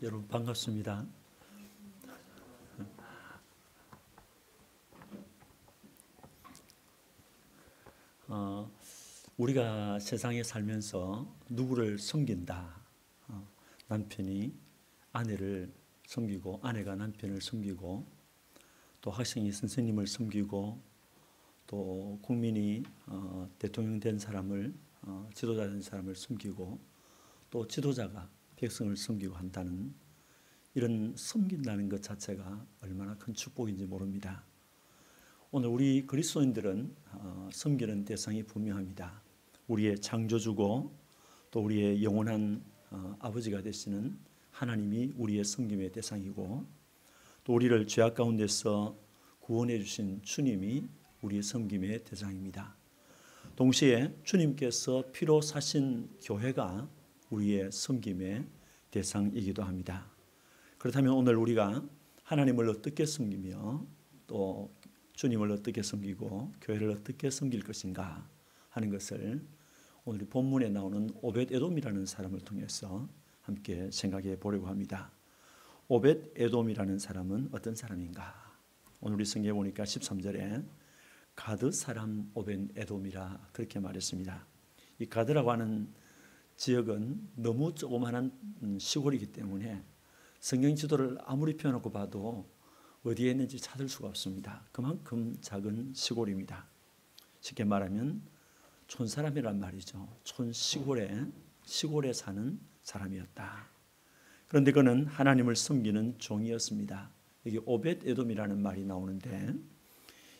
여러분 반갑습니다. 우리가 세상에 살면서 누구를 섬긴다. 남편이 아내를 섬기고 아내가 남편을 섬기고 또 학생이 선생님을 섬기고 또 국민이 대통령 된 사람을 지도자 된 사람을 섬기고 또 지도자가 백성을 섬기고 한다는 이런 섬긴다는 것 자체가 얼마나 큰 축복인지 모릅니다. 오늘 우리 그리스도인들은 섬기는 대상이 분명합니다. 우리의 창조주고 또 우리의 영원한 아버지가 되시는 하나님이 우리의 섬김의 대상이고 또 우리를 죄악 가운데서 구원해 주신 주님이 우리의 섬김의 대상입니다. 동시에 주님께서 피로 사신 교회가 우리의 섬김의 대상이기도 합니다. 그렇다면 오늘 우리가 하나님을 어떻게 섬기며 또 주님을 어떻게 섬기고 교회를 어떻게 섬길 것인가 하는 것을 오늘 본문에 나오는 오벳 에돔이라는 사람을 통해서 함께 생각해 보려고 합니다. 오벳 에돔이라는 사람은 어떤 사람인가? 오늘 우리 성경에 보니까 13절에 가드 사람 오벳 에돔이라 그렇게 말했습니다. 이 가드라고 하는 지역은 너무 조그마한 시골이기 때문에 성경 지도를 아무리 펴놓고 봐도 어디에 있는지 찾을 수가 없습니다. 그만큼 작은 시골입니다. 쉽게 말하면 촌사람이란 말이죠. 시골에 사는 사람이었다. 그런데 그는 하나님을 섬기는 종이었습니다. 여기 오벳 에돔이라는 말이 나오는데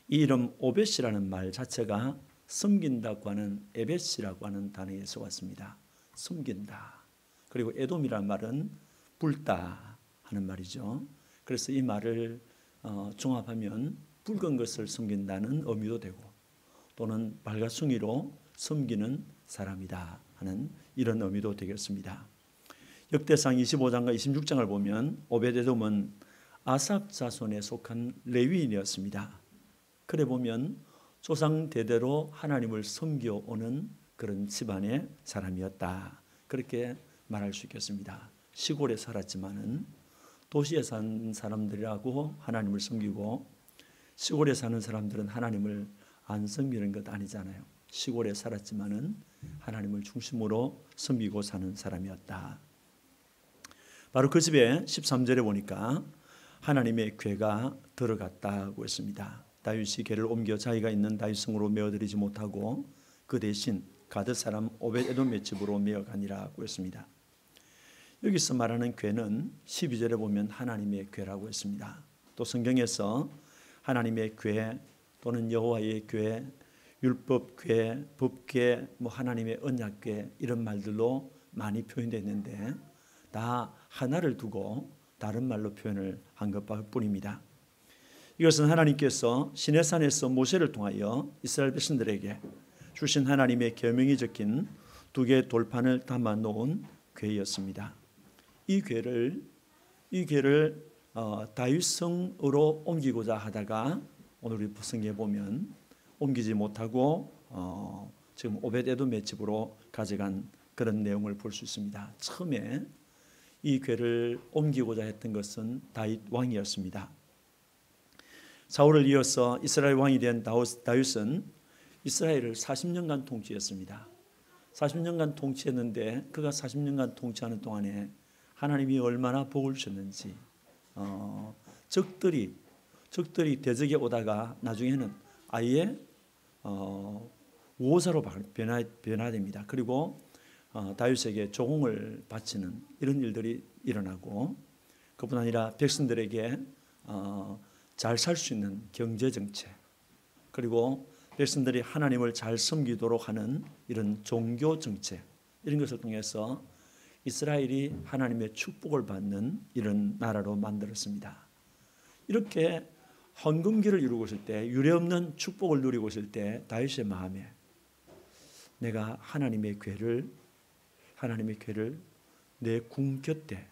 이 이름 오벳이라는 말 자체가 섬긴다고 하는 에벳이라고 하는 단어에서 왔습니다. 섬긴다. 그리고 에돔이라는 말은 붉다 하는 말이죠. 그래서 이 말을 종합하면 붉은 것을 섬긴다는 의미도 되고 또는 발가숭이로 섬기는 사람이다 하는 이런 의미도 되겠습니다. 역대상 25장과 26장을 보면 오벳 에돔은 아삽 자손에 속한 레위인이었습니다. 그래 보면 조상 대대로 하나님을 섬겨오는 그런 집안의 사람이었다. 그렇게 말할 수 있겠습니다. 시골에 살았지만은 도시에 사는 사람들이라고 하나님을 섬기고 시골에 사는 사람들은 하나님을 안 섬기는 것 아니잖아요. 시골에 살았지만은 하나님을 중심으로 섬기고 사는 사람이었다. 바로 그 집에 13절에 보니까 하나님의 궤가 들어갔다고 했습니다. 다윗이 궤를 옮겨 자기가 있는 다윗성으로 메어드리지 못하고 그 대신 가드 사람 오벳 에돔의 집으로 메어가니라고 했습니다. 여기서 말하는 궤는 12절에 보면 하나님의 궤라고 했습니다. 또 성경에서 하나님의 궤 또는 여호와의 궤, 율법 궤, 법궤, 하나님의 언약 궤 이런 말들로 많이 표현되어 있는데 다 하나를 두고 다른 말로 표현을 한 것뿐입니다. 이것은 하나님께서 시내산에서 모세를 통하여 이스라엘 백성들에게 주신 하나님의 계명이 적힌 두 개의 돌판을 담아 놓은 궤였습니다. 이 궤를 다윗성으로 옮기고자 하다가 오늘 우리 성경에 보면 옮기지 못하고 지금 오벳 에돔의 집으로 가져간 그런 내용을 볼 수 있습니다. 처음에 이 궤를 옮기고자 했던 것은 다윗 왕이었습니다. 사울을 이어서 이스라엘 왕이 된 다윗은 이스라엘을 40년간 통치했습니다. 40년간 통치했는데 그가 40년간 통치하는 동안에 하나님이 얼마나 복을 주셨는지 적들이 대적에 오다가 나중에는 아예 우호사로 변화됩니다. 그리고 다윗에게 조공을 바치는 이런 일들이 일어나고 그뿐 아니라 백성들에게 잘 살 수 있는 경제 정책 그리고 백성들이 하나님을 잘 섬기도록 하는 이런 종교 정책 이런 것을 통해서 이스라엘이 하나님의 축복을 받는 이런 나라로 만들었습니다. 이렇게 헌금기를 이루고 있을 때 유례없는 축복을 누리고 있을 때 다윗의 마음에 내가 하나님의 궤를 내 궁 곁에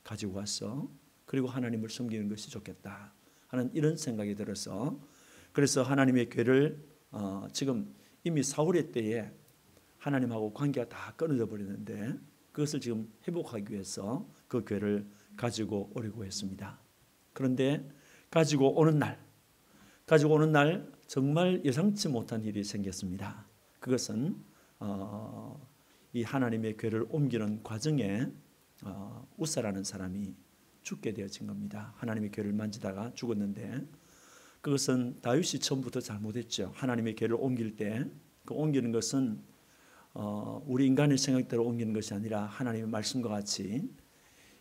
가지고 와서 그리고 하나님을 섬기는 것이 좋겠다 하는 이런 생각이 들어서 그래서 하나님의 궤를 지금 이미 사울의 때에 하나님하고 관계가 다 끊어져 버렸는데 그것을 지금 회복하기 위해서 그 교회를 가지고 오려고 했습니다. 그런데 가지고 오는 날 정말 예상치 못한 일이 생겼습니다. 그것은 이 하나님의 교회를 옮기는 과정에 우사라는 사람이 죽게 되어진 겁니다. 하나님의 교회를 만지다가 죽었는데 그것은 다윗이 처음부터 잘못했죠. 하나님의 교회를 옮길 때 그 옮기는 것은 우리 인간의 생각대로 옮기는 것이 아니라 하나님의 말씀과 같이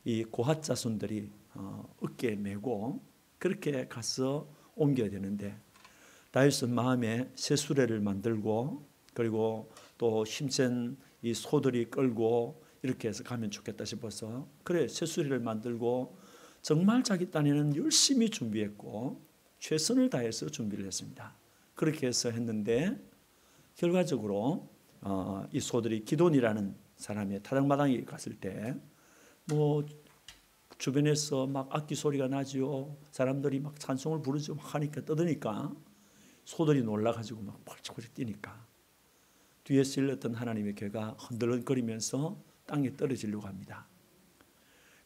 이 고핫 자손들이 어깨에 메고 그렇게 가서 옮겨야 되는데 다윗은 마음에 새 수레를 만들고 그리고 또 힘센 이 소들이 끌고 이렇게 해서 가면 좋겠다 싶어서 그래 새 수레를 만들고 정말 자기 딴에는 열심히 준비했고 최선을 다해서 준비를 했습니다. 그렇게 해서 했는데 결과적으로 이 소들이 기돈이라는 사람의 타작마당에 갔을 때 뭐 주변에서 막 악기 소리가 나지요. 사람들이 막 찬송을 부르죠. 막 하니까 떠드니까 소들이 놀라가지고 막 펄쩍펄쩍 뛰니까 뒤에 실렸던 하나님의 교회가 흔들흔거리면서 땅에 떨어지려고 합니다.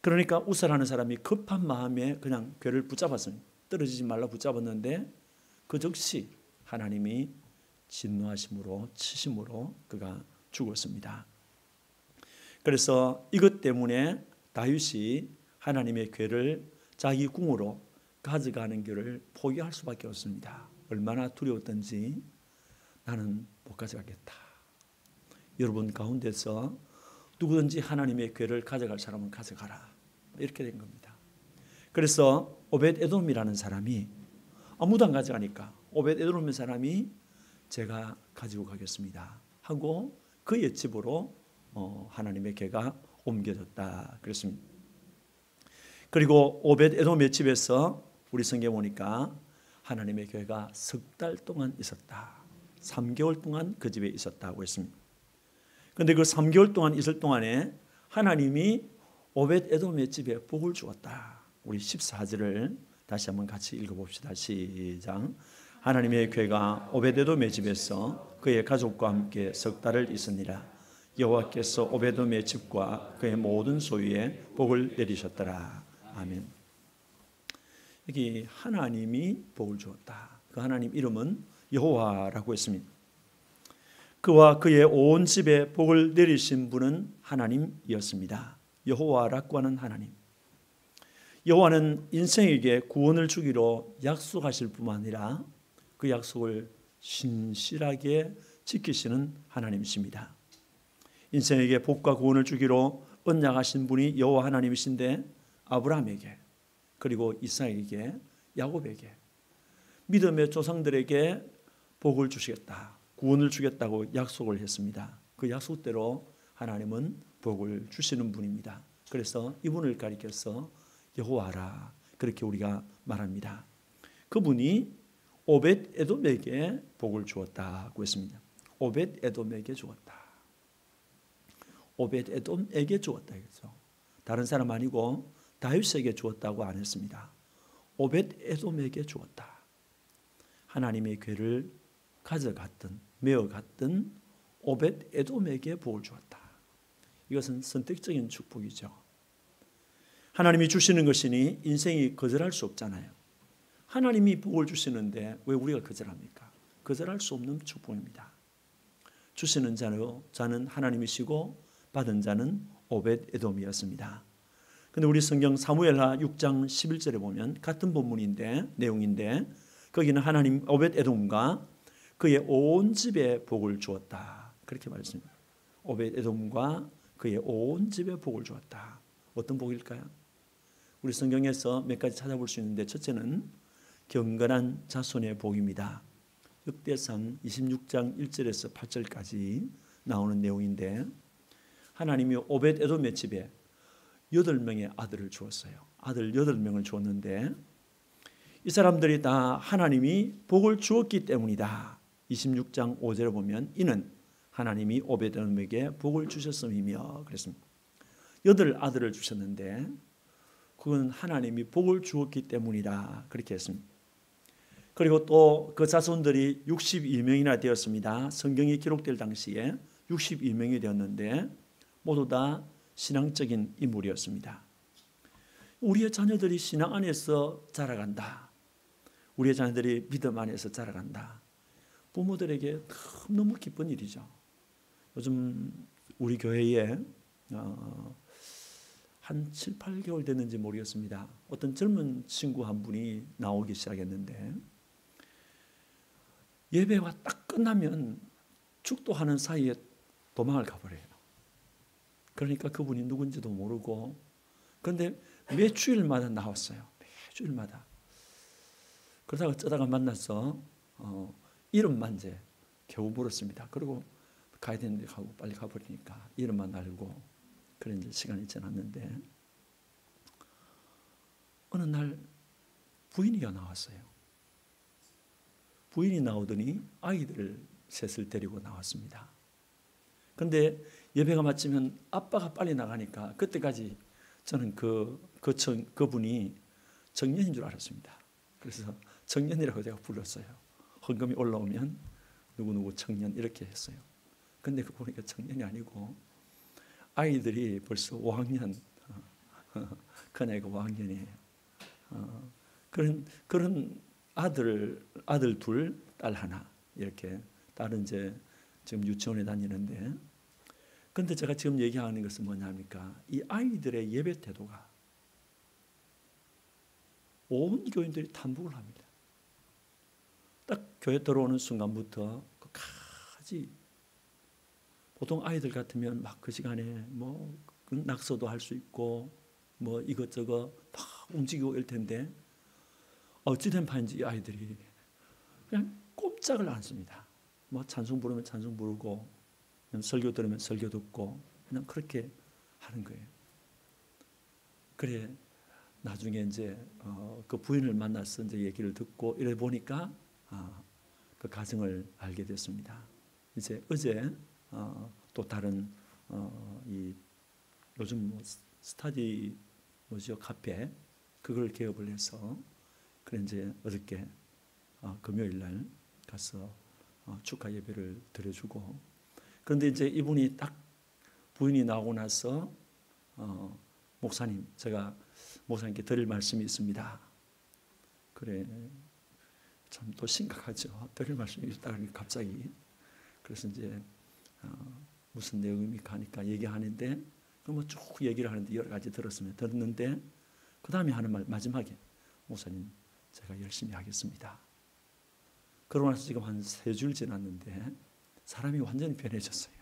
그러니까 우사라는 사람이 급한 마음에 그냥 교회를 붙잡았습니다. 떨어지지 말라 붙잡았는데 그 즉시 하나님이 진노하심으로 치심으로 그가 죽었습니다. 그래서 이것 때문에 다윗이 하나님의 교회를 자기 궁으로 가져가는 길을 포기할 수밖에 없습니다. 얼마나 두려웠던지 나는 못 가져가겠다. 여러분 가운데서 누구든지 하나님의 교회를 가져갈 사람은 가져가라. 이렇게 된 겁니다. 그래서 오벳에돔이라는 사람이 아무도 안 가져가니까 오벳에돔이라는 사람이 제가 가지고 가겠습니다 하고 그의 집으로 하나님의 교회가 옮겨졌다 그랬습니다. 그리고 오벳에돔의 집에서 우리 성경에 보니까 하나님의 교회가 석 달 동안 있었다. 3개월 동안 그 집에 있었다고 했습니다. 그런데 그 3개월 동안 있을 동안에 하나님이 오벳에돔의 집에 복을 주었다. 우리 14절을 다시 한번 같이 읽어봅시다. 시작. 하나님의 교회가 오벳에돔의 집에서 그의 가족과 함께 석 달을 있으니라. 여호와께서 오벳에돔의 집과 그의 모든 소유에 복을 내리셨더라. 아멘. 여기 하나님이 복을 주었다. 그 하나님 이름은 여호와라고 했습니다. 그와 그의 온 집에 복을 내리신 분은 하나님이었습니다. 여호와라고 하는 하나님. 여호와는 인생에게 구원을 주기로 약속하실 뿐만 아니라 그 약속을 신실하게 지키시는 하나님이십니다. 인생에게 복과 구원을 주기로 언약하신 분이 여호와 하나님이신데 아브라함에게 그리고 이삭에게 야곱에게 믿음의 조상들에게 복을 주시겠다. 구원을 주겠다고 약속을 했습니다. 그 약속대로 하나님은 복을 주시는 분입니다. 그래서 이분을 가리켜서 여호와라 그렇게 우리가 말합니다. 그분이 오벳에돔에게 복을 주었다고 했습니다. 오벳에돔에게 주었다. 오벳에돔에게 주었다 했죠. 다른 사람 아니고 다윗에게 주었다고 안 했습니다. 오벳에돔에게 주었다. 하나님의 교회를 가져갔던 메어갔던 오벳에돔에게 복을 주었다. 이것은 선택적인 축복이죠. 하나님이 주시는 것이니 인생이 거절할 수 없잖아요. 하나님이 복을 주시는데 왜 우리가 거절합니까? 거절할 수 없는 축복입니다. 주시는 자는 하나님이시고 받은 자는 오벳에돔이었습니다. 그런데 우리 성경 사무엘하 6장 11절에 보면 같은 본문인데 내용인데 거기는 하나님 오벳에돔과 그의 온 집에 복을 주었다. 그렇게 말했습니다. 오벳에돔과 그의 온 집에 복을 주었다. 어떤 복일까요? 우리 성경에서 몇 가지 찾아볼 수 있는데 첫째는 경건한 자손의 복입니다. 역대상 26장 1절에서 8절까지 나오는 내용인데 하나님이 오벳에돔의 집에 8명의 아들을 주었어요. 아들 8명을 주었는데 이 사람들이 다 하나님이 복을 주었기 때문이다. 26장 5절에 보면 이는 하나님이 오벳에돔에게 복을 주셨음이며 그랬습니다. 8아들을 주셨는데 그건 하나님이 복을 주었기 때문이다. 그렇게 했습니다. 그리고 또 그 자손들이 62명이나 되었습니다. 성경이 기록될 당시에 62명이 되었는데 모두 다 신앙적인 인물이었습니다. 우리의 자녀들이 신앙 안에서 자라간다. 우리의 자녀들이 믿음 안에서 자라간다. 부모들에게 너무 기쁜 일이죠. 요즘 우리 교회에 한 7, 8개월 됐는지 모르겠습니다. 어떤 젊은 친구 한 분이 나오기 시작했는데 예배가 딱 끝나면 축도하는 사이에 도망을 가버려요. 그러니까 그분이 누군지도 모르고, 그런데 매 주일마다 나왔어요. 매 주일마다. 그러다가 어쩌다가 만나서 이름만 이제 겨우 물었습니다. 그리고 가야 되는데 가고 빨리 가버리니까 이름만 알고 그런 이제 시간이 지났는데, 어느 날 부인이가 나왔어요. 부인이 나오더니 아이들을 셋을 데리고 나왔습니다. 그런데 예배가 마치면 아빠가 빨리 나가니까 그때까지 저는 그분이 청년인 줄 알았습니다. 그래서 청년이라고 제가 불렀어요. 헌금이 올라오면 누구누구 청년 이렇게 했어요. 근데 그 보니까 청년이 아니고 아이들이 벌써 5학년, 큰애가 5학년이에요. 그런 아들 둘, 딸 하나, 이렇게. 딸은 이제 지금 유치원에 다니는데, 근데 제가 지금 얘기하는 것은 뭐냐니까, 이 아이들의 예배 태도가 온 교인들이 탐복을 합니다. 딱 교회 들어오는 순간부터 끝까지, 보통 아이들 같으면 막 그 시간에 뭐 낙서도 할 수 있고 뭐 이것저것 막 움직이고 이럴 텐데, 어찌된 판인지 이 아이들이 그냥 꼼짝을 않습니다. 뭐 찬송 부르면 찬송 부르고, 설교 들으면 설교 듣고, 그냥 그렇게 하는 거예요. 그래 나중에 이제 그 부인을 만나서 이제 얘기를 듣고 이래 보니까 그 가정을 알게 됐습니다. 이제 어제 또 다른 이 요즘 뭐 스타디 뭐죠, 카페, 그걸 개업을 해서 그래 이제 어저께 금요일 날 가서 축하 예배를 드려주고, 그런데 이제 이분이 딱 부인이 나오고 나서 목사님, 제가 목사님께 드릴 말씀이 있습니다. 그래 참 또 심각하죠. 드릴 말씀이 있다 그러니까 갑자기. 그래서 이제 무슨 내용입니까 하니까 얘기하는데, 뭐 쭉 얘기를 하는데 여러 가지 들었는데 그 다음에 하는 말, 마지막에 목사님 제가 열심히 하겠습니다. 그러고 나서 지금 한 3줄 지났는데 사람이 완전히 변해졌어요.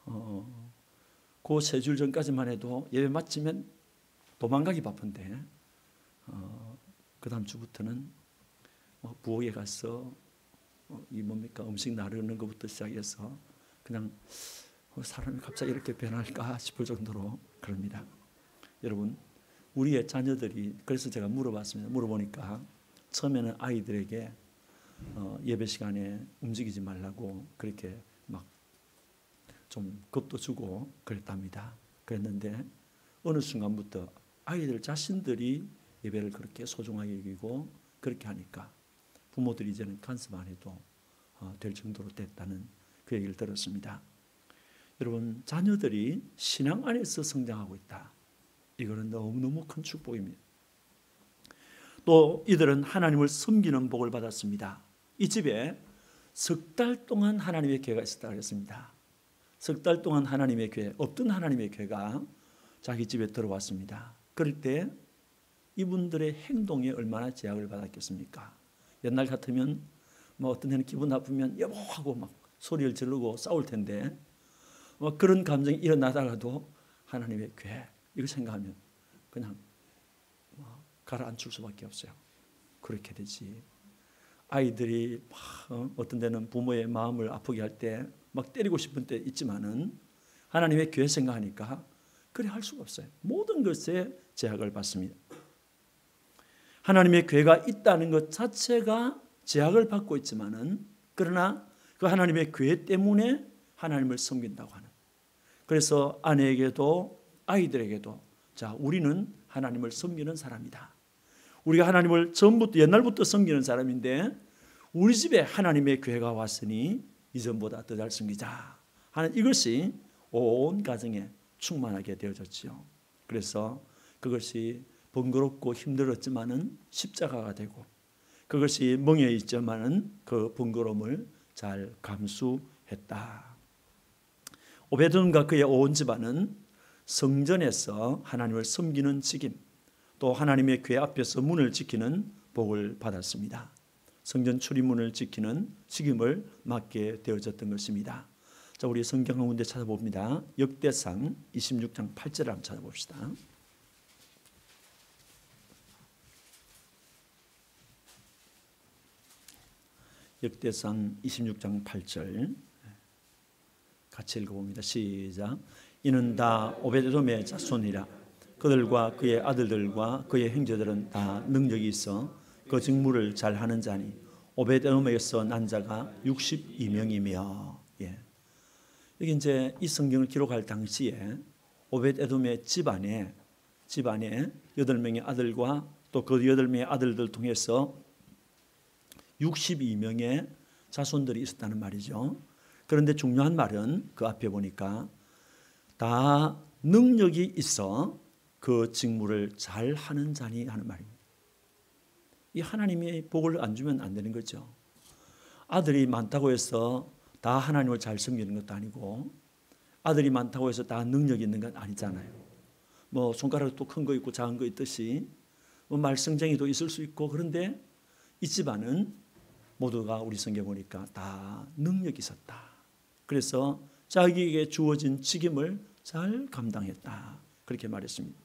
그 3줄 전까지만 해도 예배 마치면 도망가기 바쁜데 그 다음 주부터는 부엌에 가서 이 뭡니까 음식 나르는 것부터 시작해서 그냥 사람이 갑자기 이렇게 변할까 싶을 정도로 그럽니다. 여러분, 우리의 자녀들이, 그래서 제가 물어봤습니다. 물어보니까 처음에는 아이들에게 예배 시간에 움직이지 말라고 그렇게 막 좀 겁도 주고 그랬답니다. 그랬는데 어느 순간부터 아이들 자신들이 예배를 그렇게 소중하게 여기고 그렇게 하니까 부모들이 이제는 간섭 안 해도 될 정도로 됐다는 그 얘기를 들었습니다. 여러분, 자녀들이 신앙 안에서 성장하고 있다. 이거는 너무너무 큰 축복입니다. 또 이들은 하나님을 섬기는 복을 받았습니다. 이 집에 석 달 동안 하나님의 교회가 있었다고 했습니다. 석 달 동안 하나님의 교회, 없던 하나님의 교회가 자기 집에 들어왔습니다. 그럴 때 이분들의 행동에 얼마나 제약을 받았겠습니까? 옛날 같으면 뭐 어떤 데는 기분 나쁘면 여보하고 막 소리를 지르고 싸울 텐데, 그런 감정이 일어나다가도 하나님의 교회 이거 생각하면 그냥 가라앉힐 수밖에 없어요. 그렇게 되지. 아이들이 막 어떤 데는 부모의 마음을 아프게 할 때 막 때리고 싶은 때 있지만은 하나님의 교회 생각하니까 그래 할 수가 없어요. 모든 것에 제약을 받습니다. 하나님의 교회가 있다는 것 자체가 제약을 받고 있지만은, 그러나 그 하나님의 교회 때문에 하나님을 섬긴다고 하는. 그래서 아내에게도 아이들에게도 자, 우리는 하나님을 섬기는 사람이다. 우리가 하나님을 전부터 옛날부터 섬기는 사람인데 우리 집에 하나님의 교회가 왔으니 이전보다 더 잘 섬기자 하는 이것이 온 가정에 충만하게 되어졌죠. 그래서 그것이 번거롭고 힘들었지만은 십자가가 되고, 그것이 멍해 있지만은 그 번거로움을 잘 감수했다. 오베드돔과 그의 온 집안은 성전에서 하나님을 섬기는 직임, 또 하나님의 궤 앞에서 문을 지키는 복을 받았습니다. 성전 출입문을 지키는 직임을 맡게 되어졌던 것입니다. 자, 우리 성경 한 군데 찾아봅니다. 역대상 26장 8절을 한번 찾아봅시다. 역대상 26장 8절 같이 읽어봅니다. 시작. 이는 다 오베데돔의 자손이라. 그들과 그의 아들들과 그의 형제들은 다 능력이 있어 그 직무를 잘하는 자니 오베데돔에게서 난 자가 62명이며. 예. 여기 이제 이 성경을 기록할 당시에 오벳에돔의 집안에 8명의 아들과 또 그 8명의 아들들 통해서 62명의 자손들이 있었다는 말이죠. 그런데 중요한 말은 그 앞에 보니까 다 능력이 있어 그 직무를 잘 하는 자니 하는 말입니다. 이 하나님의 복을 안 주면 안 되는 거죠. 아들이 많다고 해서 다 하나님을 잘 섬기는 것도 아니고, 아들이 많다고 해서 다 능력이 있는 건 아니잖아요. 뭐 손가락도 큰 거 있고 작은 거 있듯이 뭐 말썽쟁이도 있을 수 있고, 그런데 이 집안은 모두가 우리 성경 보니까 다 능력이 있었다. 그래서 자기에게 주어진 직임을 잘 감당했다. 그렇게 말했습니다.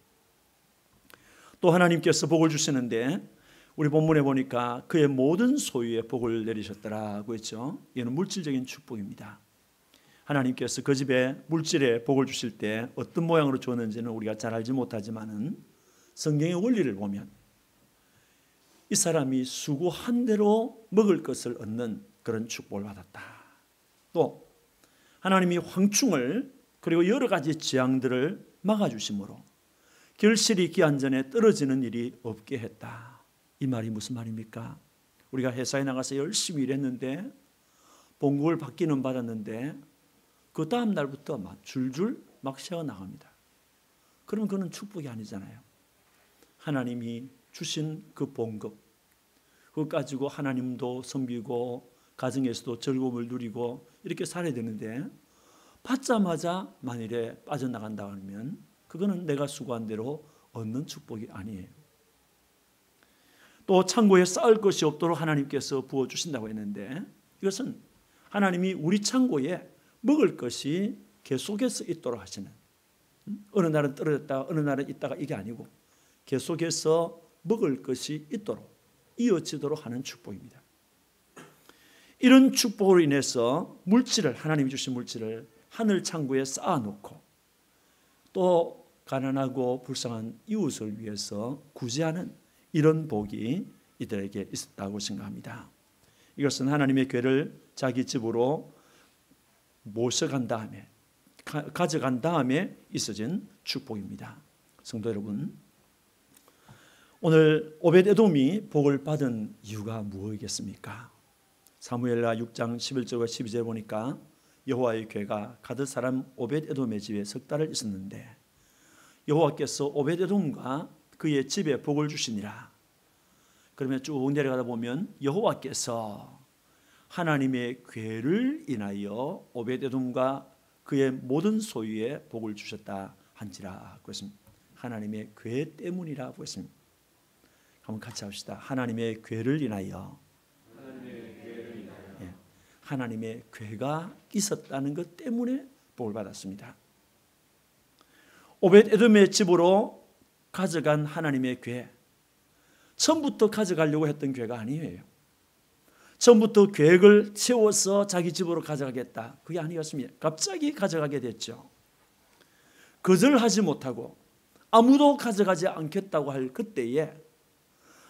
또 하나님께서 복을 주시는데 우리 본문에 보니까 그의 모든 소유에 복을 내리셨더라고 했죠. 이는 물질적인 축복입니다. 하나님께서 그 집에 물질에 복을 주실 때 어떤 모양으로 주었는지는 우리가 잘 알지 못하지만은 성경의 원리를 보면 이 사람이 수고한 대로 먹을 것을 얻는 그런 축복을 받았다. 또 하나님이 황충을 그리고 여러 가지 재앙들을 막아주심으로 결실이 기한 전에 떨어지는 일이 없게 했다. 이 말이 무슨 말입니까? 우리가 회사에 나가서 열심히 일했는데 봉급을 받기는 받았는데 그 다음 날부터 막 줄줄 막 새어나갑니다. 그러면 그건 축복이 아니잖아요. 하나님이 주신 그 봉급, 그거 가지고 하나님도 섬기고 가정에서도 즐거움을 누리고 이렇게 살아야 되는데 받자마자 만일에 빠져나간다 하면 그거는 내가 수고한 대로 얻는 축복이 아니에요. 또 창고에 쌓을 것이 없도록 하나님께서 부어주신다고 했는데 이것은 하나님이 우리 창고에 먹을 것이 계속해서 있도록 하시는, 어느 날은 떨어졌다가 어느 날은 있다가 이게 아니고 계속해서 먹을 것이 있도록 이어지도록 하는 축복입니다. 이런 축복으로 인해서 물질을, 하나님이 주신 물질을 하늘 창고에 쌓아놓고 또 가난하고 불쌍한 이웃을 위해서 구제하는 이런 복이 이들에게 있었다고 생각합니다. 이것은 하나님의 궤를 자기 집으로 모셔간 다음에, 가져간 다음에 있어진 축복입니다. 성도 여러분, 오늘 오벳에돔이 복을 받은 이유가 무엇이겠습니까? 사무엘하 6장 11절과 12절에 보니까 여호와의 궤가 가드 사람 오벳에돔의 집에 석 달을 있었는데 여호와께서 오벳에돔과 그의 집에 복을 주시니라. 그러면 쭉 내려가다 보면 여호와께서 하나님의 궤를 인하여 오벳에돔과 그의 모든 소유에 복을 주셨다 한지라. 그것은 하나님의 궤 때문이라고 했습니다. 한번 같이 합시다. 하나님의 궤를 인하여. 예, 하나님의 궤가 있었다는 것 때문에 복을 받았습니다. 오벳에돔의 집으로 가져간 하나님의 궤, 처음부터 가져가려고 했던 궤가 아니에요. 처음부터 계획을 세워서 자기 집으로 가져가겠다, 그게 아니었습니다. 갑자기 가져가게 됐죠. 거절하지 못하고 아무도 가져가지 않겠다고 할 그때에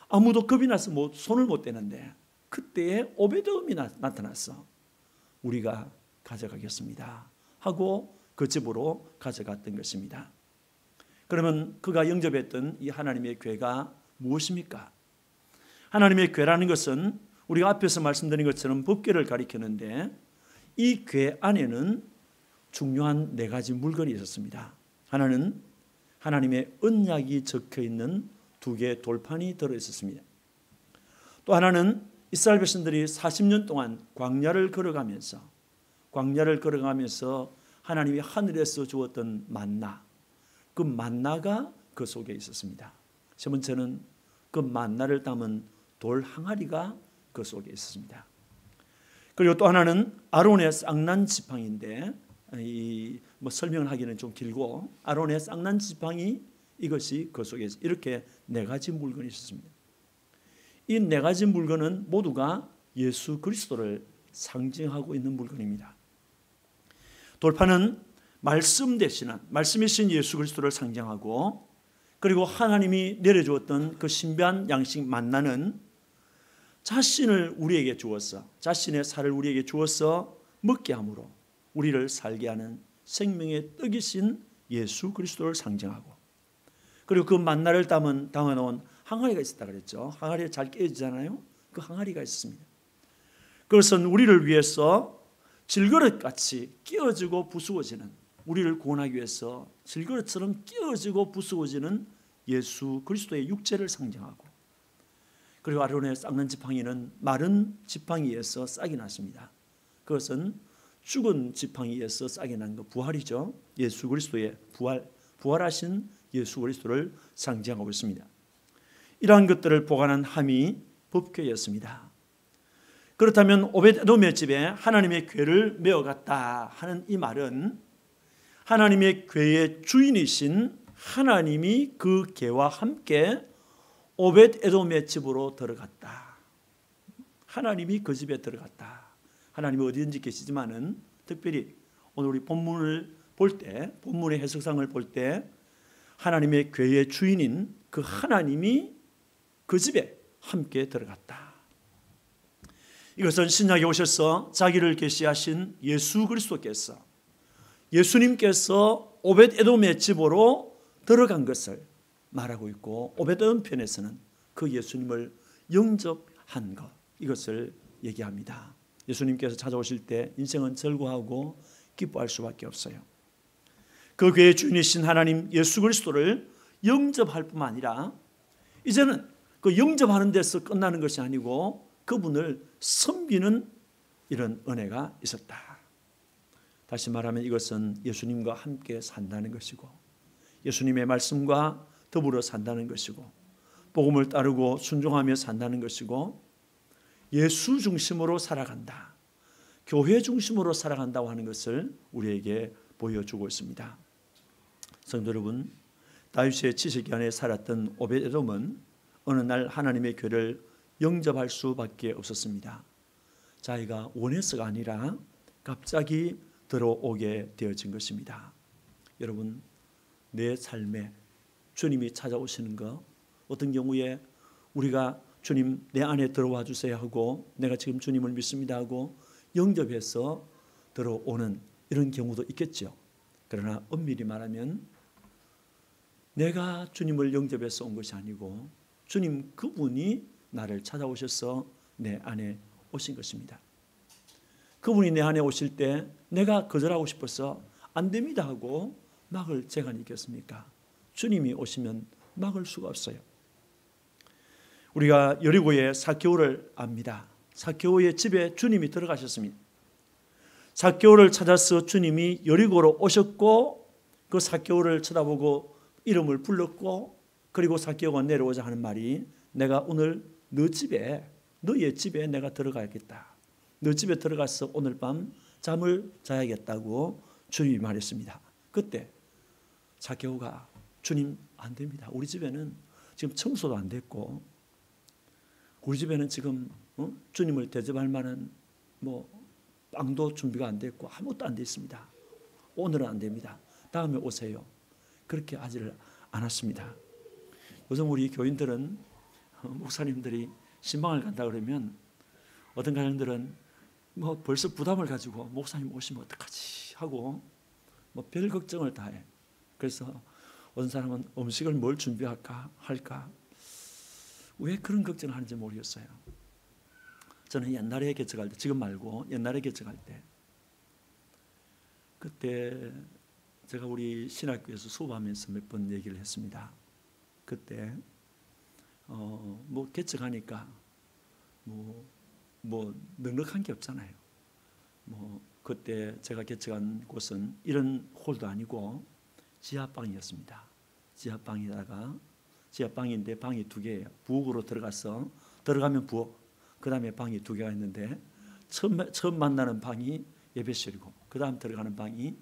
아무도 겁이 나서 손을 못 대는데 그때에 오벳에돔이 나타났어. 우리가 가져가겠습니다 하고 그 집으로 가져갔던 것입니다. 그러면 그가 영접했던 이 하나님의 궤가 무엇입니까? 하나님의 궤라는 것은 우리가 앞에서 말씀드린 것처럼 법궤를 가리키는데 이 궤 안에는 중요한 4가지 물건이 있었습니다. 하나는 하나님의 언약이 적혀 있는 2개의 돌판이 들어 있었습니다. 또 하나는 이스라엘 백성들이 40년 동안 광야를 걸어가면서 하나님이 하늘에서 주었던 만나, 그 만나가 그 속에 있었습니다. 세 번째는 그 만나를 담은 돌 항아리가 그 속에 있었습니다. 그리고 또 하나는 아론의 쌍난 지팡이인데 설명을 하기는 좀 길고, 아론의 쌍난 지팡이, 이것이 그 속에 이렇게 4가지 물건이 있었습니다. 이 4가지 물건은 모두가 예수 그리스도를 상징하고 있는 물건입니다. 돌판은 말씀이신 예수 그리스도를 상징하고, 그리고 하나님이 내려주었던 그 신비한 양식 만나는 자신을 우리에게 주어서, 자신의 살을 우리에게 주어서 먹게 함으로 우리를 살게 하는 생명의 떡이신 예수 그리스도를 상징하고, 그리고 그 만나를 담아놓은 항아리가 있었다 그랬죠. 항아리가 잘 깨지잖아요. 그 항아리가 있습니다. 그것은 우리를 위해서 질그릇같이 끼어지고 부수어지는, 우리를 구원하기 위해서 질그릇처럼 끼어지고 부수어지는 예수 그리스도의 육체를 상징하고, 그리고 아론의 쌍난 지팡이는 마른 지팡이에서 싹이 났습니다. 그것은 죽은 지팡이에서 싹이 난 것, 부활이죠. 예수 그리스도의 부활하신 예수 그리스도를 상징하고 있습니다. 이러한 것들을 보관한 함이 법궤였습니다. 그렇다면 오벳에돔의 집에 하나님의 궤를 메어갔다 하는 이 말은, 하나님의 궤의 주인이신 하나님이 그 궤와 함께 오벳에돔의 집으로 들어갔다. 하나님이 그 집에 들어갔다. 하나님이 어디든지 계시지만은 특별히 오늘 우리 본문을 볼 때, 본문의 해석상을 볼 때 하나님의 궤의 주인인 그 하나님이 그 집에 함께 들어갔다. 이것은 신약에 오셔서 자기를 계시하신 예수 그리스도께서, 예수님께서 오벳에돔의 집으로 들어간 것을 말하고 있고, 오벳에돔 편에서는 그 예수님을 영접한 것, 이것을 얘기합니다. 예수님께서 찾아오실 때 인생은 즐거워하고 기뻐할 수밖에 없어요. 그 궤의 주인이신 하나님 예수 그리스도를 영접할 뿐만 아니라 이제는 그 영접하는 데서 끝나는 것이 아니고 그분을 섬기는 이런 은혜가 있었다. 다시 말하면 이것은 예수님과 함께 산다는 것이고, 예수님의 말씀과 더불어 산다는 것이고, 복음을 따르고 순종하며 산다는 것이고, 예수 중심으로 살아간다, 교회 중심으로 살아간다고 하는 것을 우리에게 보여주고 있습니다. 성도 여러분, 다윗의 지식이 안에 살았던 오벳에돔은 어느 날 하나님의 궤를 영접할 수밖에 없었습니다. 자기가 원해서가 아니라 갑자기 들어오게 되어진 것입니다. 여러분, 내 삶에 주님이 찾아오시는 것, 어떤 경우에 우리가 주님 내 안에 들어와 주세요 하고, 내가 지금 주님을 믿습니다 하고 영접해서 들어오는 이런 경우도 있겠죠. 그러나 엄밀히 말하면 내가 주님을 영접해서 온 것이 아니고 주님 그분이 나를 찾아오셔서 내 안에 오신 것입니다. 그분이 내 안에 오실 때 내가 거절하고 싶어서 안 됩니다 하고 막을 제가 있겠습니까? 주님이 오시면 막을 수가 없어요. 우리가 여리고의 삭개오를 압니다. 삭개오의 집에 주님이 들어가셨습니다. 삭개오를 찾아서 주님이 여리고로 오셨고, 그 삭개오를 쳐다보고 이름을 불렀고, 그리고 삭개오가 내려오자 하는 말이, 내가 오늘 너의 집에 내가 들어가야겠다. 너 집에 들어가서 오늘 밤 잠을 자야겠다고 주님이 말했습니다. 그때 삭개오가, 주님 안 됩니다. 우리 집에는 지금 청소도 안 됐고, 우리 집에는 지금 주님을 대접할 만한 빵도 준비가 안 됐고 아무것도 안 돼 있습니다. 오늘은 안 됩니다. 다음에 오세요. 그렇게 하지를 않았습니다. 요즘 우리 교인들은 목사님들이 신방을 간다 그러면 어떤 가정들은 벌써 부담을 가지고 목사님 오시면 어떡하지 하고 별 걱정을 다 해. 그래서 어떤 사람은 음식을 뭘 준비할까 할까, 왜 그런 걱정을 하는지 모르겠어요. 저는 옛날에 개척할 때, 지금 말고 옛날에 개척할 때, 그때 제가 우리 신학교에서 수업하면서 몇 번 얘기를 했습니다. 그때 뭐 개척하니까 뭐 넉넉한 게 없잖아요. 뭐 그때 제가 개척한 곳은 이런 홀도 아니고 지하방이었습니다. 지하방인데 방이 두 개예요. 부엌으로 들어가면 부엌, 그 다음에 방이 두 개가 있는데 처음 만나는 방이 예배실이고 그 다음 들어가는 방이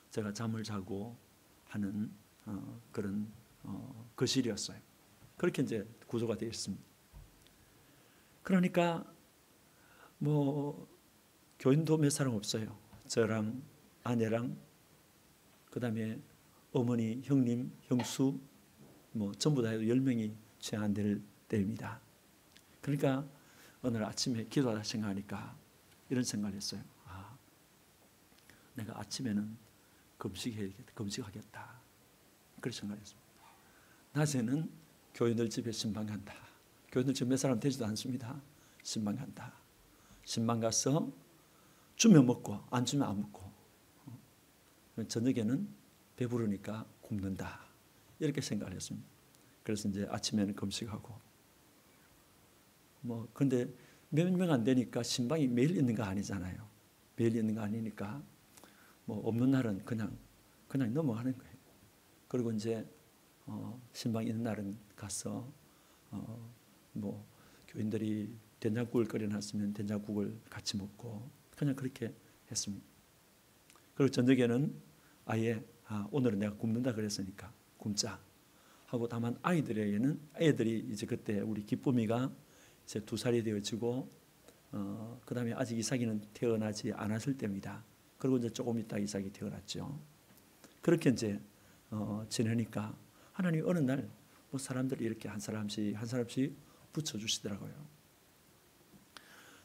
제가 잠을 자고 하는 그런 거실이었어요. 그렇게 이제 구조가 되어 있습니다. 그러니까 뭐 교인도 몇 사람 없어요. 저랑 아내랑 그 다음에 어머니, 형님, 형수 뭐 전부 다 해도 10명이 채 안 될 때입니다. 그러니까 오늘 아침에 기도하다 생각하니까 이런 생각을 했어요. 내가 아침에는 금식하겠다. 그런 생각을 했습니다. 낮에는 교인들 집에 신방 간다. 교인들 집에 몇 사람 되지도 않습니다. 신방 간다. 신방 가서 주면 먹고 안 주면 안 먹고 저녁에는 배부르니까 굶는다. 이렇게 생각을 했습니다. 그래서 이제 아침에는 금식하고 뭐 근데 몇 명 안 되니까 신방이 매일 있는 거 아니잖아요. 매일 있는 거 아니니까 뭐 없는 날은 그냥 넘어가는 거예요. 그리고 이제 신방 있는 날은 가서 뭐 교인들이 된장국을 끓여놨으면 된장국을 같이 먹고 그냥 그렇게 했습니다. 그리고 저녁에는 아예 오늘은 내가 굶는다 그랬으니까 굶자 하고, 다만 애들이 이제 그때 우리 기쁨이가 이제 2살이 되어지고 그 다음에 아직 이삭이는 태어나지 않았을 때입니다. 그리고 이제 조금 있다 이삭이 태어났죠. 그렇게 이제 지내니까 하나님 어느 날 뭐 사람들이 이렇게 한 사람씩 붙여주시더라고요.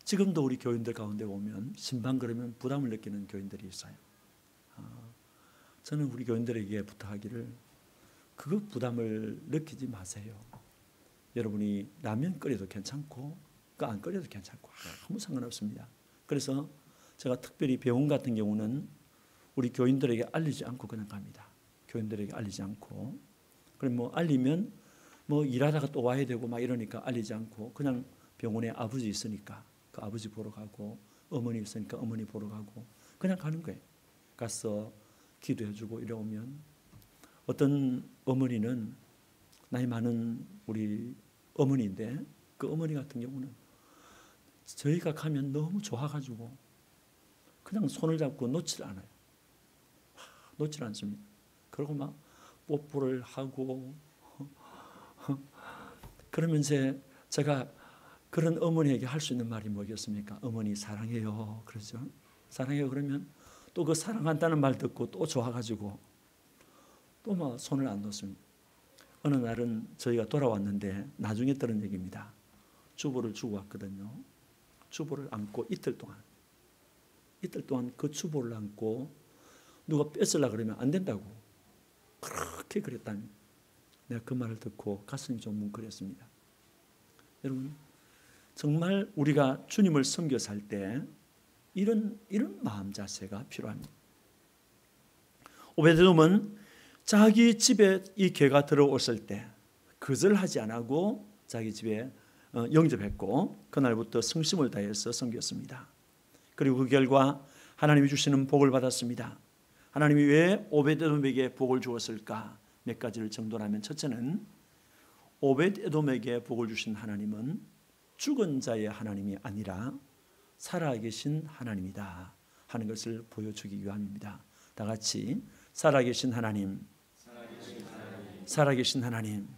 지금도 우리 교인들 가운데 보면 신방 그러면 부담을 느끼는 교인들이 있어요. 저는 우리 교인들에게 부탁하기를 그거 부담을 느끼지 마세요. 여러분이 라면 끓여도 괜찮고 안 끓여도 괜찮고 아무 상관없습니다. 그래서 제가 특별히 병원 같은 경우는 우리 교인들에게 알리지 않고 그냥 갑니다. 교인들에게 알리지 않고, 그럼 뭐 알리면 뭐 일하다가 또 와야 되고 막 이러니까 알리지 않고 그냥 병원에 아버지 있으니까 그 아버지 보러 가고 어머니 있으니까 어머니 보러 가고 그냥 가는 거예요. 가서 기도해주고 이러면 어떤 어머니는 나이 많은 우리 어머니인데 그 어머니 같은 경우는 저희가 가면 너무 좋아가지고 그냥 손을 잡고 놓질 않아요. 놓질 않습니다. 그리고 막 뽀뽀를 하고 그러면 제가 그런 어머니에게 할 수 있는 말이 뭐겠습니까? 어머니 사랑해요. 그러죠. 사랑해요. 그러면 또 그 사랑한다는 말 듣고 또 좋아가지고 또 막 손을 안 놓습니다. 어느 날은 저희가 돌아왔는데 나중에 들은 얘기입니다. 주보를 주고 왔거든요. 주보를 안고 이틀 동안 그 주보를 안고 누가 뺏으려고 그러면 안 된다고 그렇게 그랬다니, 내가 그 말을 듣고 가슴이 좀 뭉클했습니다. 여러분 정말 우리가 주님을 섬겨 살 때 이런 마음 자세가 필요합니다. 오베데돔은 자기 집에 이 개가 들어왔을 때 거절하지 않고 자기 집에 영접했고 그날부터 성심을 다해서 섬겼습니다. 그리고 그 결과 하나님이 주시는 복을 받았습니다. 하나님이 왜 오베데돔에게 복을 주었을까? 몇 가지를 정돈하면, 첫째는 오베데돔에게 복을 주신 하나님은 죽은 자의 하나님이 아니라 살아계신 하나님이다 하는 것을 보여주기 위함입니다. 다 같이 살아계신 하나님. 살아계신 하나님.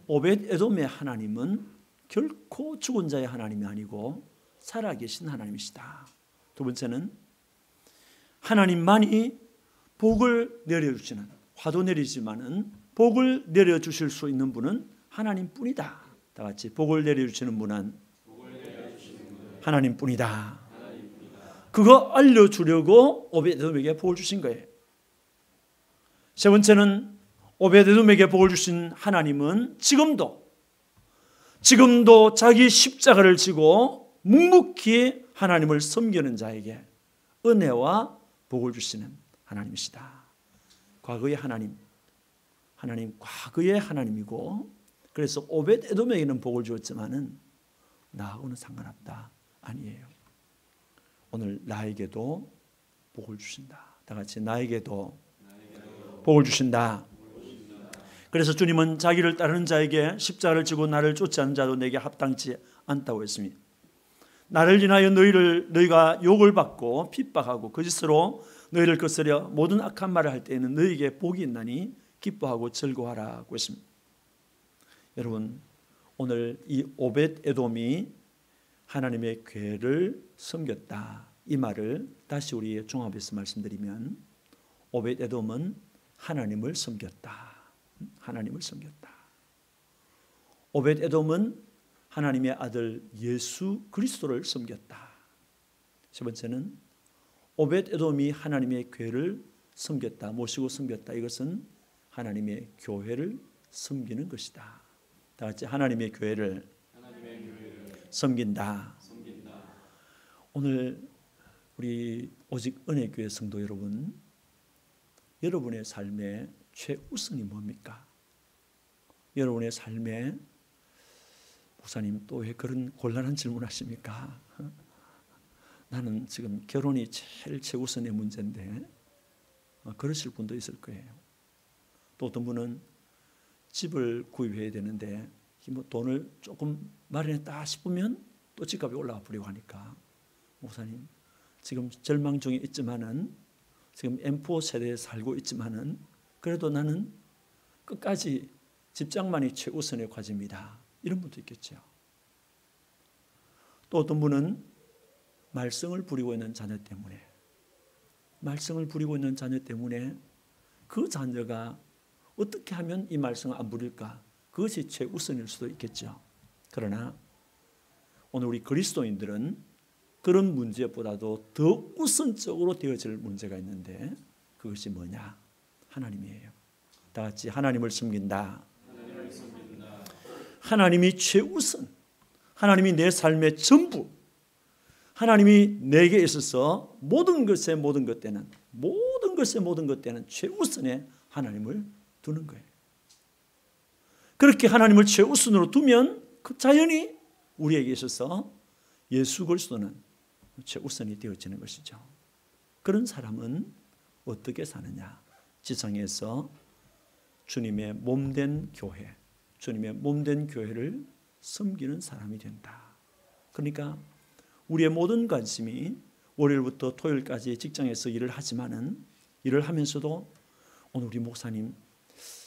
오벳에돔의 하나님은 결코 죽은 자의 하나님이 아니고 살아계신 하나님이시다. 두 번째는 하나님만이 복을 내려주시는, 화도 내리지만은 복을 내려주실 수 있는 분은 하나님뿐이다. 다 같이 복을 내려주시는 분은 하나님뿐이다. 그거 알려주려고 오벳에돔에게 복을 주신 거예요. 세 번째는 오베데돔에게 복을 주신 하나님은 지금도 자기 십자가를 지고 묵묵히 하나님을 섬기는 자에게 은혜와 복을 주시는 하나님이시다. 과거의 하나님 과거의 하나님이고, 그래서 오벳 에돔에게는 복을 주었지만은 나하고는 상관없다. 아니에요. 오늘 나에게도 복을 주신다. 다 같이 나에게도 복을 주신다. 그래서 주님은 자기를 따르는 자에게 십자가를 지고 나를 쫓지 않는 자도 내게 합당치 않다고 했습니다. 나를 인하여 너희가 욕을 받고 핍박하고 거짓으로 너희를 거스려 모든 악한 말을 할 때에는 너희에게 복이 있나니 기뻐하고 즐거워하라고 했습니다. 여러분, 오늘 이 오벳 에돔이 하나님의 궤를 섬겼다, 이 말을 다시 우리의 종합해서 말씀드리면, 오벳 에돔은 하나님을 섬겼다. 하나님을 섬겼다. 오벳 에돔은 하나님의 아들 예수 그리스도를 섬겼다. 세 번째는 오벳 에돔이 하나님의 궤를 섬겼다, 모시고 섬겼다. 이것은 하나님의 교회를 섬기는 것이다. 다 같이 하나님의 교회를 섬긴다. 오늘 우리 오직 은혜교회 성도 여러분, 여러분의 삶의 최우선이 뭡니까? 여러분의 삶에 목사님 또 왜 그런 곤란한 질문 하십니까? 나는 지금 결혼이 제일 최우선의 문제인데, 그러실 분도 있을 거예요. 또 어떤 분은 집을 구입해야 되는데 뭐 돈을 조금 마련했다 싶으면 또 집값이 올라가 버리고 하니까, 목사님 지금 절망 중에 있지만은, 지금 M4 세대에 살고 있지만은 그래도 나는 끝까지 집장만이 최우선의 과제입니다. 이런 분도 있겠죠. 또 어떤 분은 말썽을 부리고 있는 자녀 때문에, 그 자녀가 어떻게 하면 이 말썽을 안 부릴까, 그것이 최우선일 수도 있겠죠. 그러나 오늘 우리 그리스도인들은 그런 문제보다도 더 우선적으로 되어질 문제가 있는데, 그것이 뭐냐? 하나님이에요. 다 같이 하나님을 섬긴다. 하나님이 최우선, 하나님이 내 삶의 전부, 하나님이 내게 있어서 모든 것의 모든 것 때는 최우선에 하나님을 두는 거예요. 그렇게 하나님을 최우선으로 두면 그 자연히 우리에게 있어서 예수 그리스도는 최우선이 되어지는 것이죠. 그런 사람은 어떻게 사느냐? 지상에서 주님의 몸된 교회를 섬기는 사람이 된다. 그러니까 우리의 모든 관심이 월요일부터 토요일까지 직장에서 일을 하면서도 오늘 우리 목사님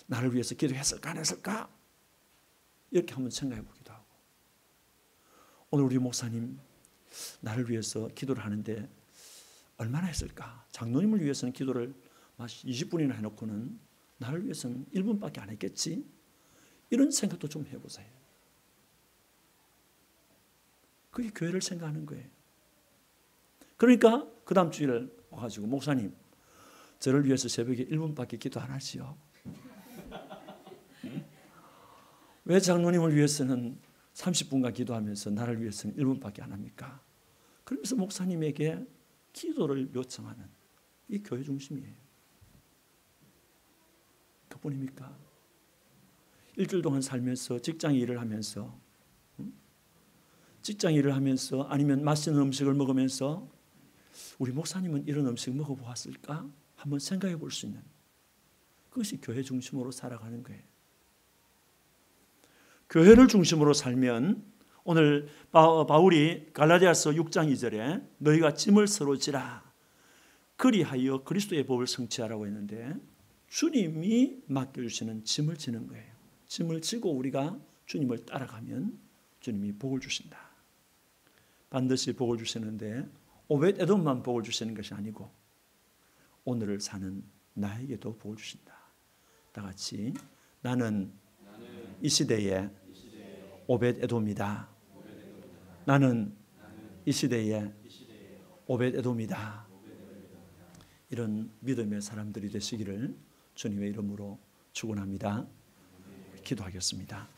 나를 위해서 기도했을까 안 했을까? 이렇게 한번 생각해 보기도 하고, 오늘 우리 목사님 나를 위해서 기도를 하는데 얼마나 했을까? 장로님을 위해서는 기도를 20분이나 해놓고는 나를 위해서는 1분밖에 안 했겠지? 이런 생각도 좀 해보세요. 그게 교회를 생각하는 거예요. 그러니까 그 다음 주일에 와가지고, 목사님 저를 위해서 새벽에 1분밖에 기도 안 하시오. 왜 장로님을 위해서는 30분간 기도하면서 나를 위해서는 1분밖에 안 합니까? 그러면서 목사님에게 기도를 요청하는 이 교회 중심이에요. 그뿐입니까? 일주일 동안 살면서 직장 일을 하면서 아니면 맛있는 음식을 먹으면서 우리 목사님은 이런 음식 먹어보았을까? 한번 생각해 볼 수 있는, 그것이 교회 중심으로 살아가는 거예요. 교회를 중심으로 살면, 오늘 바울이 갈라디아서 6장 2절에 너희가 짐을 서로 지라 그리하여 그리스도의 법을 성취하라고 했는데, 주님이 맡겨주시는 짐을 지는 거예요. 짐을 지고 우리가 주님을 따라가면 주님이 복을 주신다. 반드시 복을 주시는데 오벳 에돔만 복을 주시는 것이 아니고 오늘을 사는 나에게도 복을 주신다. 다 같이 나는 이 시대의 오벳 에돔이다. 나는 이 시대의 오벳 에돔이다. 이런 믿음의 사람들이 되시기를 주님의 이름으로 축원합니다. 기도하겠습니다.